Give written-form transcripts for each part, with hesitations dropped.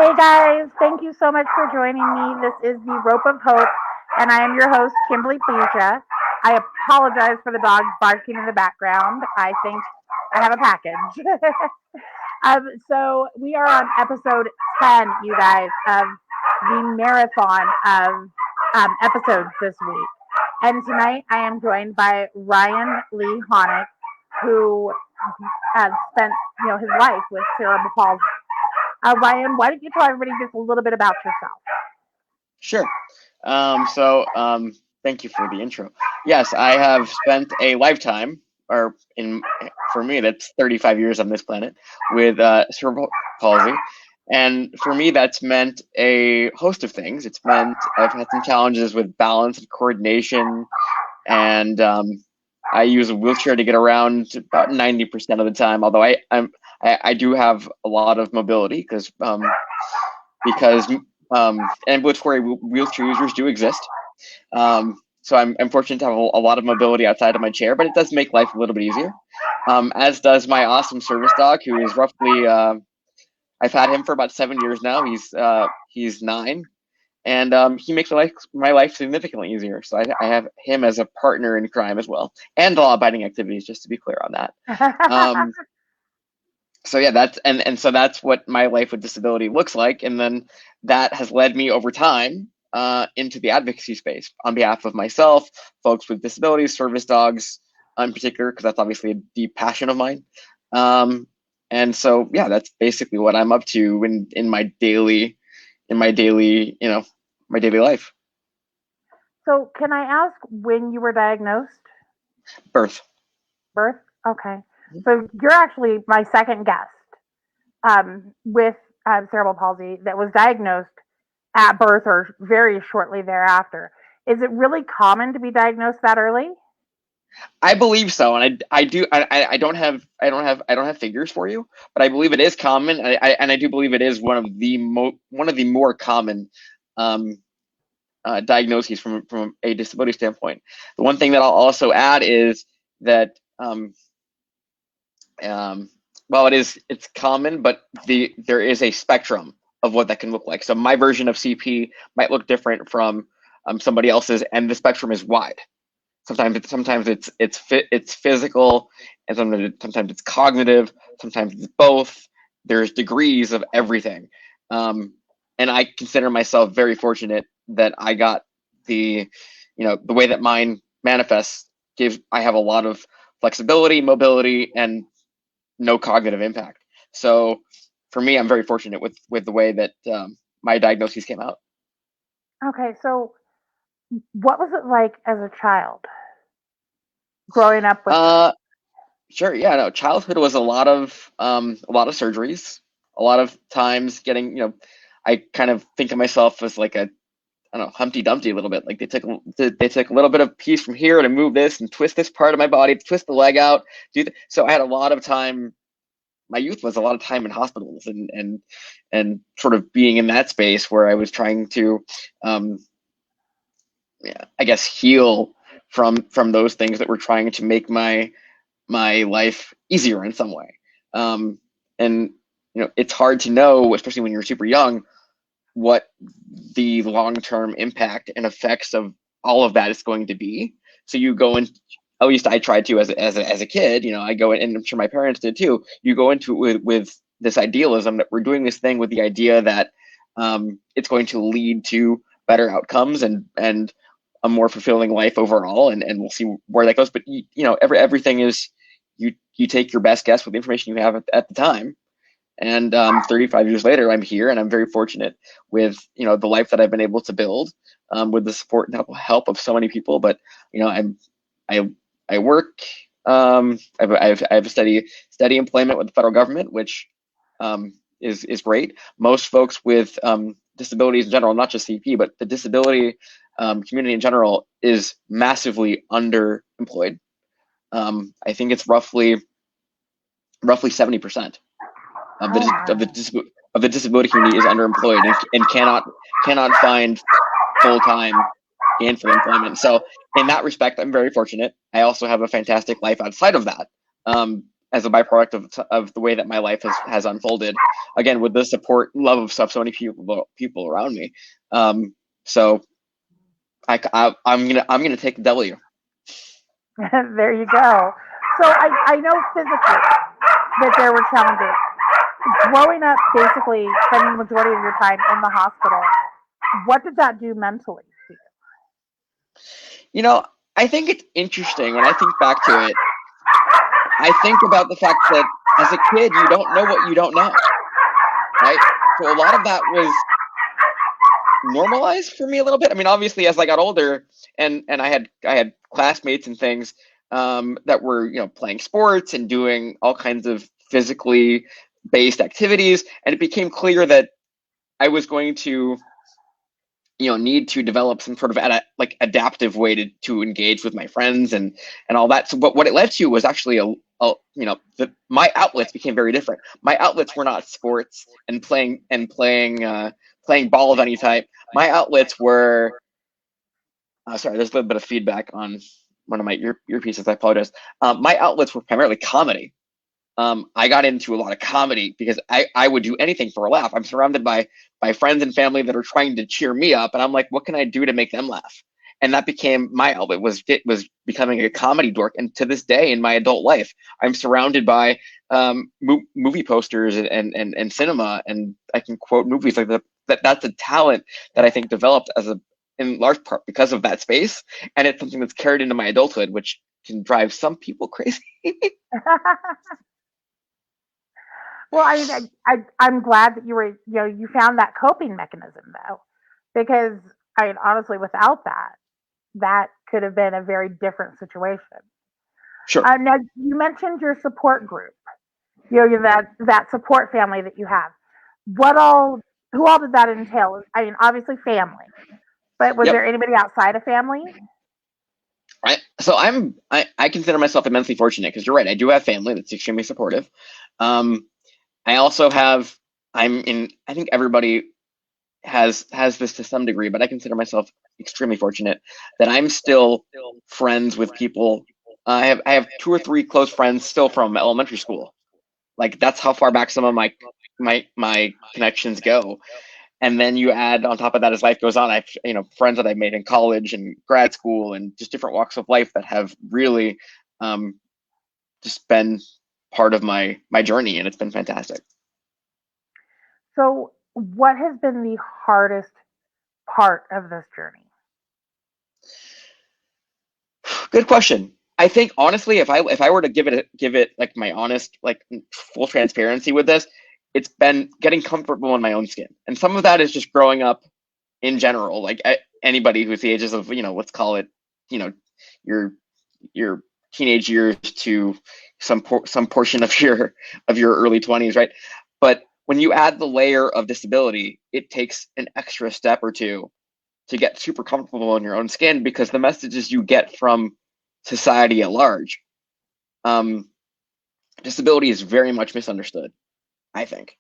Hey guys, thank you so much for joining me. This is the Rope of Hope, and I am your host, Kimberly Plesia. I apologize for the dogs barking in the background. I think I have a package. So we are on episode 10, you guys, of the marathon of episodes this week. And tonight I am joined by Ryan Lee Honick, who has spent his life with cerebral palsy. Ryan, why don't you tell everybody just a little bit about yourself? Sure. Thank you for the intro. Yes, I have spent a lifetime, for me, that's 35 years on this planet with cerebral palsy. And for me, that's meant a host of things. It's meant I've had some challenges with balance and coordination, and I use a wheelchair to get around about 90% of the time. Although I do have a lot of mobility because ambulatory wheelchair users do exist. So I'm fortunate to have a lot of mobility outside of my chair, but it does make life a little bit easier. As does my awesome service dog, who is roughly I've had him for about 7 years now. He's 9, and he makes my life significantly easier. So I have him as a partner in crime as well, and law-abiding activities, just to be clear on that. Um, so yeah, that's what my life with disability looks like, and then that has led me over time into the advocacy space on behalf of myself, folks with disabilities, service dogs in particular, because that's obviously a deep passion of mine. And so yeah, that's basically what I'm up to in my daily my daily life. So, can I ask when you were diagnosed? Birth. Birth? Okay. So, you're actually my second guest with cerebral palsy that was diagnosed at birth or very shortly thereafter. Is it really common to be diagnosed that early? I believe so, and I don't have figures for you, but I believe it is common, and I do believe it is one of the more common um, diagnoses from a disability standpoint. The one thing that I'll also add is that while it's common, but there is a spectrum of what that can look like. So my version of CP might look different from somebody else's, and the spectrum is wide. Sometimes it's physical, and sometimes it's cognitive. Sometimes it's both. There's degrees of everything, and I consider myself very fortunate that I got the way that mine manifests. I have a lot of flexibility, mobility, and no cognitive impact. So for me, I'm very fortunate with the way that my diagnoses came out. Okay. So, what was it like as a child growing up with this? Uh, Sure. Yeah. No. Childhood was a lot of surgeries. A lot of times getting. I kind of think of myself as like a I don't know, Humpty Dumpty a little bit. Like they took a little bit of piece from here to move this and twist this part of my body, to twist the leg out. So I had a lot of time. My youth was a lot of time in hospitals and sort of being in that space where I was trying to, um, yeah, I guess, heal from those things that were trying to make my life easier in some way. And it's hard to know, especially when you're super young, what the long-term impact and effects of all of that is going to be. So you go in, at least I tried to as a kid, I go in, and I'm sure my parents did too. You go into it with this idealism that we're doing this thing with the idea that it's going to lead to better outcomes and a more fulfilling life overall, and we'll see where that goes. But everything is you take your best guess with the information you have at the time. And 35 years later, I'm here, and I'm very fortunate with the life that I've been able to build with the support and help of so many people. But I I work. I have a steady employment with the federal government, which is great. Most folks with disabilities in general, not just CP, but the disability community in general, is massively underemployed. I think it's roughly 70% of Oh, the disability community is underemployed and cannot find full-time gainful employment. So in that respect, I'm very fortunate. I also have a fantastic life outside of that. as a byproduct of the way that my life has unfolded. Again, with the support, love of stuff, so many people around me. So I'm gonna take the W. There you go. So I know physically that there were challenges. Growing up, basically spending the majority of your time in the hospital, what did that do mentally to you? You know, I think it's interesting when I think back to it. I think about the fact that as a kid, you don't know what you don't know, right? So a lot of that was normalized for me a little bit. I mean, obviously, as I got older, and I had classmates and things that were, you know, playing sports and doing all kinds of physically based activities, and it became clear that I was going to, you know, need to develop some sort of adaptive way to engage with my friends and all that. So what it led to was actually you know, my outlets became very different. My outlets were not sports and playing ball of any type. My outlets were sorry, there's a little bit of feedback on one of my earpieces. I apologize. My outlets were primarily comedy. I got into a lot of comedy because I would do anything for a laugh. I'm surrounded by friends and family that are trying to cheer me up, and I'm like, what can I do to make them laugh? And that became my outlet. It was becoming a comedy dork, and to this day in my adult life, I'm surrounded by movie posters and cinema, and I can quote movies like that. That's a talent that I think developed in large part because of that space, and it's something that's carried into my adulthood, which can drive some people crazy. Well, I'm glad that you found that coping mechanism though, because honestly, without that, that could have been a very different situation. Sure. Now you mentioned your support group, that support family that you have. Who all did that entail? I mean, obviously family, but was Yep. there anybody outside of family? I consider myself immensely fortunate because you're right. I do have family that's extremely supportive. I also have. I think everybody has this to some degree, but I consider myself extremely fortunate that I'm still friends with people. I have two or three close friends still from elementary school. Like that's how far back some of my connections go. And then you add on top of that, as life goes on, I've, you know, friends that I've made in college and grad school and just different walks of life that have really just been part of my journey, and it's been fantastic. So, what has been the hardest part of this journey? Good question. I think honestly, if I were to give it like my honest, like full transparency with this, it's been getting comfortable in my own skin, and some of that is just growing up in general. Like anybody who's the ages of, you know, let's call it, you know, your your teenage years to some portion of your early 20s, right? But when you add the layer of disability, it takes an extra step or two to get super comfortable in your own skin because the messages you get from society at large, um, disability is very much misunderstood, I think.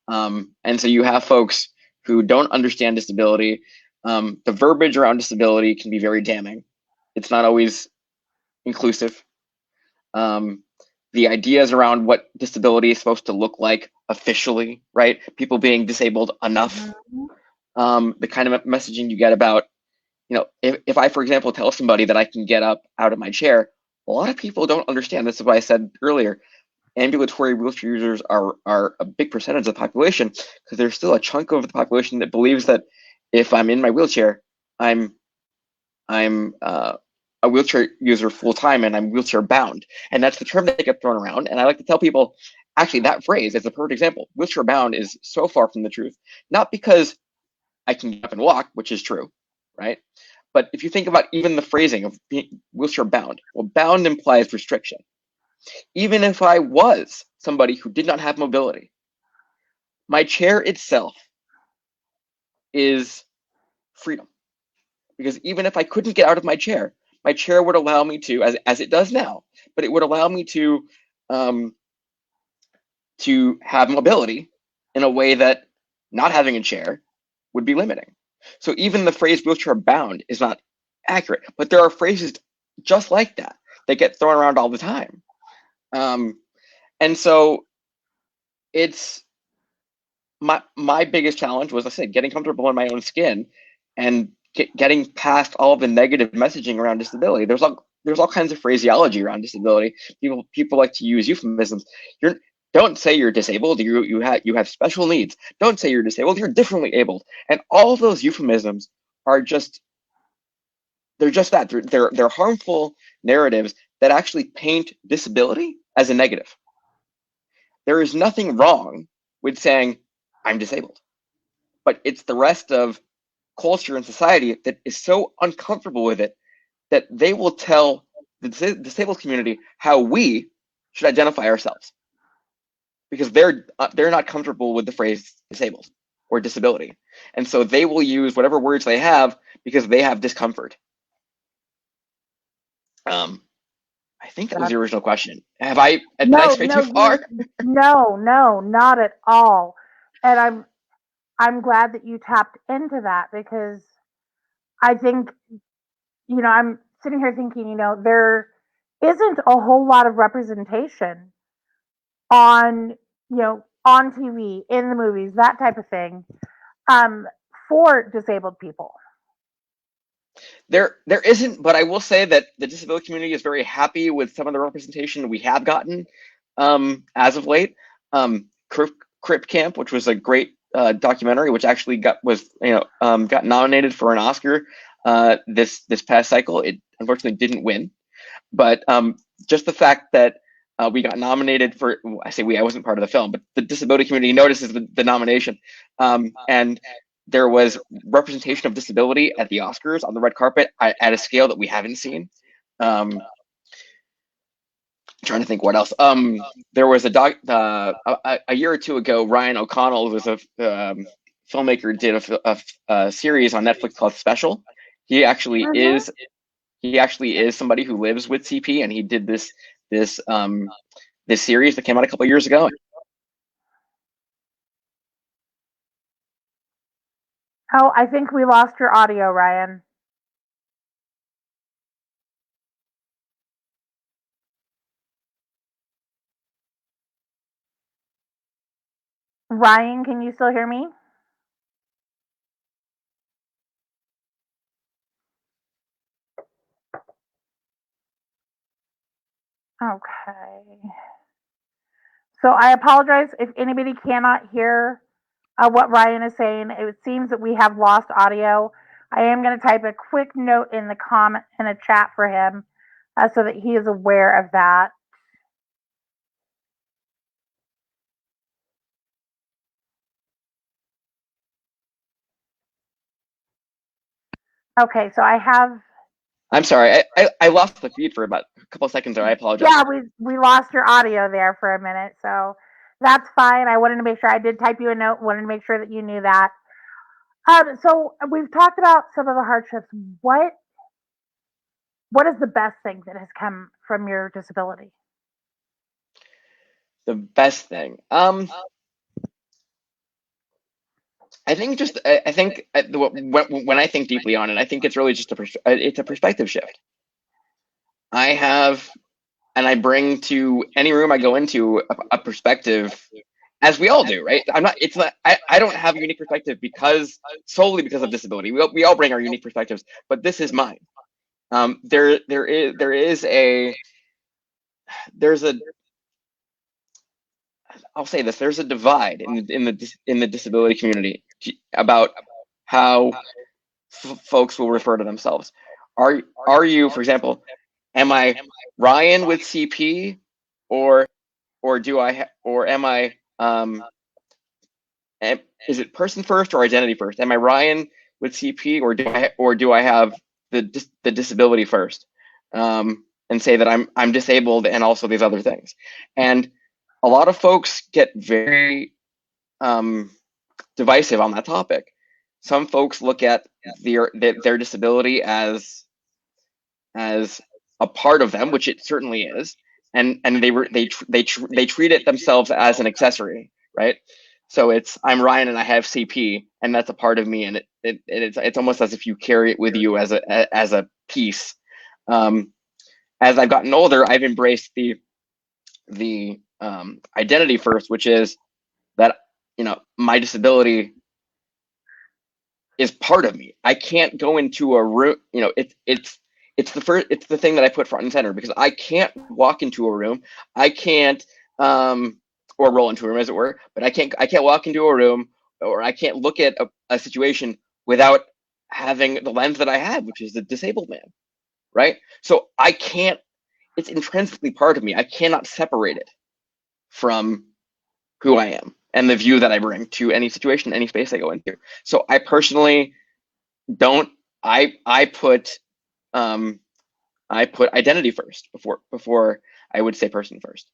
And so you have folks who don't understand disability. The verbiage around disability can be very damning. It's not always inclusive. The ideas around what disability is supposed to look like officially, right? People being disabled enough. The kind of messaging you get about, you know, if I, for example, tell somebody that I can get up out of my chair, a lot of people don't understand. This is what I said earlier. Ambulatory wheelchair users are a big percentage of the population because there's still a chunk of the population that believes that if I'm in my wheelchair, I'm a wheelchair user full time and I'm wheelchair bound. And that's the term that gets thrown around. And I like to tell people, actually, that phrase is a perfect example. Wheelchair bound is so far from the truth, not because I can get up and walk, which is true, right? But if you think about even the phrasing of being wheelchair bound, well, bound implies restriction. Even if I was somebody who did not have mobility, my chair itself is freedom. Because even if I couldn't get out of my chair would allow me to, as it does now, but it would allow me um, to have mobility in a way that not having a chair would be limiting. So even the phrase wheelchair bound is not accurate, but there are phrases just like that that get thrown around all the time. And so it's my biggest challenge was, I said, getting comfortable in my own skin and getting past all of the negative messaging around disability. There's all kinds of phraseology around disability. People like to use euphemisms. Don't say you're disabled. You have special needs. Don't say you're disabled. You're differently abled. And all of those euphemisms are just they're just that. They're harmful narratives that actually paint disability as a negative. There is nothing wrong with saying I'm disabled, but it's the rest of culture and society that is so uncomfortable with it that they will tell the disabled community how we should identify ourselves, because they're not comfortable with the phrase disabled or disability, and so they will use whatever words they have because they have discomfort. I think that was the original question. Did I stray too far? No, not at all. And I'm glad that you tapped into that, because I think, I'm sitting here thinking, there isn't a whole lot of representation on, on TV, in the movies, that type of thing, um, for disabled people. There isn't, but I will say that the disability community is very happy with some of the representation we have gotten as of late. Crip Camp, which was a great documentary, which actually got nominated for an Oscar this past cycle. It unfortunately didn't win, but just the fact that we got nominated for, I say we, I wasn't part of the film, but the disability community notices the nomination, and there was representation of disability at the Oscars on the red carpet at a scale that we haven't seen. Trying to think what else. There was a year or two ago, Ryan O'Connell, who was a filmmaker, did a series on Netflix called Special. He actually is somebody who lives with CP, and he did this series that came out a couple of years ago. Oh, I think we lost your audio, Ryan. Ryan, can you still hear me? Okay. So I apologize if anybody cannot hear what Ryan is saying. It seems that we have lost audio. I am going to type a quick note in the comment in a chat for him so that he is aware of that. Okay, so I have. I'm sorry, I lost the feed for about a couple of seconds there. I apologize. Yeah, we lost your audio there for a minute, so that's fine. I wanted to make sure I did type you a note. Wanted to make sure that you knew that. So we've talked about some of the hardships. What is the best thing that has come from your disability? The best thing. I think when I think deeply on it, I think it's really just a perspective shift. I bring to any room I go into a perspective, as we all do, right? I don't have a unique perspective solely because of disability. We all bring our unique perspectives, but this is mine. I'll say this: there's a divide in the disability community about how folks will refer to themselves. Are you, for example, am I Ryan with CP, or am I is it person first or identity first? Am I Ryan with CP, or do I have the disability first, and say that I'm disabled and also these other things? And a lot of folks get very divisive on that topic. Some folks look at their disability as a part of them, which it certainly is, and they treat it themselves as an accessory, right? So I'm Ryan and I have CP, and that's a part of me, and it's almost as if you carry it with you as a piece. As I've gotten older, I've embraced the the identity first, which is that, my disability is part of me. I can't go into a room, it's the thing that I put front and center, because I can't walk into a room. I can't or roll into a room, as it were, but I can't walk into a room, or I can't look at a situation without having the lens that I have, which is the disabled man, right? So I can't, it's intrinsically part of me. I cannot separate it from who I am and the view that I bring to any situation, any space I go into. So I personally don't, I put identity first before I would say person first.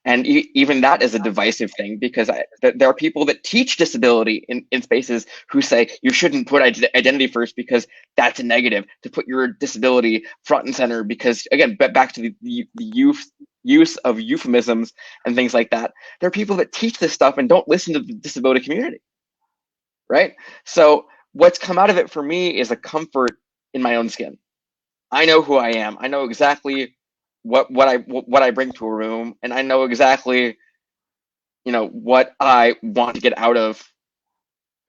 And even that is a divisive thing, because there are people that teach disability in spaces who say you shouldn't put identity first, because that's a negative to put your disability front and center, because, again, back to the use of euphemisms and things like that. There are people that teach this stuff and don't listen to the disability community, right? So what's come out of it for me is a comfort in my own skin. I know who I am. I know exactly what I bring to a room, and I know exactly, what I want to get out of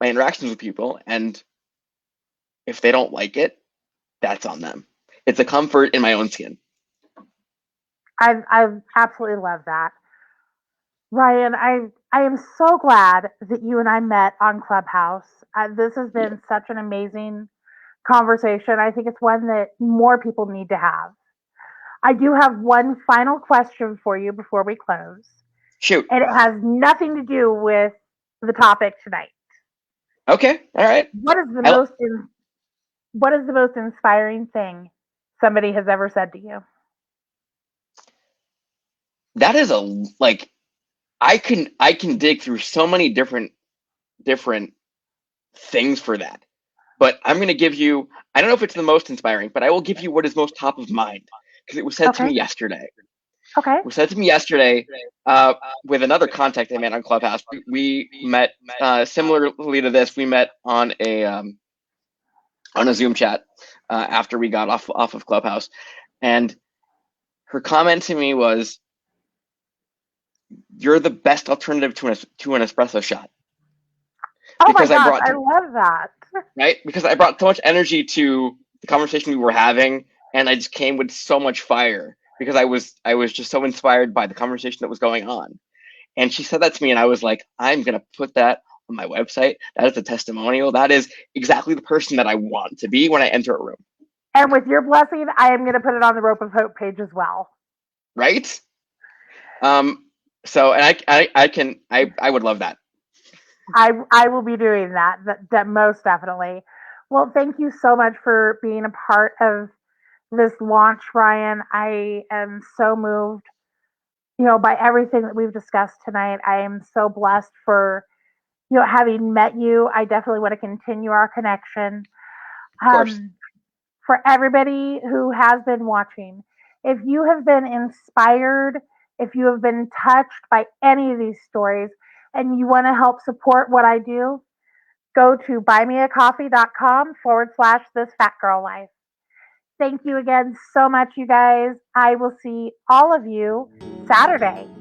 my interactions with people. And if they don't like it, that's on them. It's a comfort in my own skin. I absolutely love that. Ryan, I am so glad that you and I met on Clubhouse. This has Yeah. been such an amazing conversation. I think it's one that more people need to have. I do have one final question for you before we close, Shoot. and it has nothing to do with the topic tonight. Okay. All right. What is the most what is the most inspiring thing somebody has ever said to you? That is I can dig through so many different things for that. But I'm going to give you, I don't know if it's the most inspiring, but I will give you what is most top of mind, because it was said to Okay. me yesterday. Okay. It was said to me yesterday with another contact I met on Clubhouse. We met similarly to this. We met on a Zoom chat after we got off of Clubhouse, and her comment to me was, "You're the best alternative to an espresso shot." Oh my Because gosh, I love that. because I brought so much energy to the conversation we were having, and I just came with so much fire, because I was just so inspired by the conversation that was going on. And she said that to me, and I was like, I'm gonna put that on my website. That is a testimonial. That is exactly the person that I want to be when I enter a room. And with your blessing, I am going to put it on the Rope of Hope page as well. Right? So, and I would love that. I will be doing that most definitely. Well, thank you so much for being a part of this launch, Ryan. I am so moved, by everything that we've discussed tonight. I am so blessed for, having met you. I definitely want to continue our connection. Of course. For everybody who has been watching, if you have been inspired, if you have been touched by any of these stories, and you want to help support what I do, go to buymeacoffee.com/this fat girl life. Thank you again so much, you guys. I will see all of you Saturday.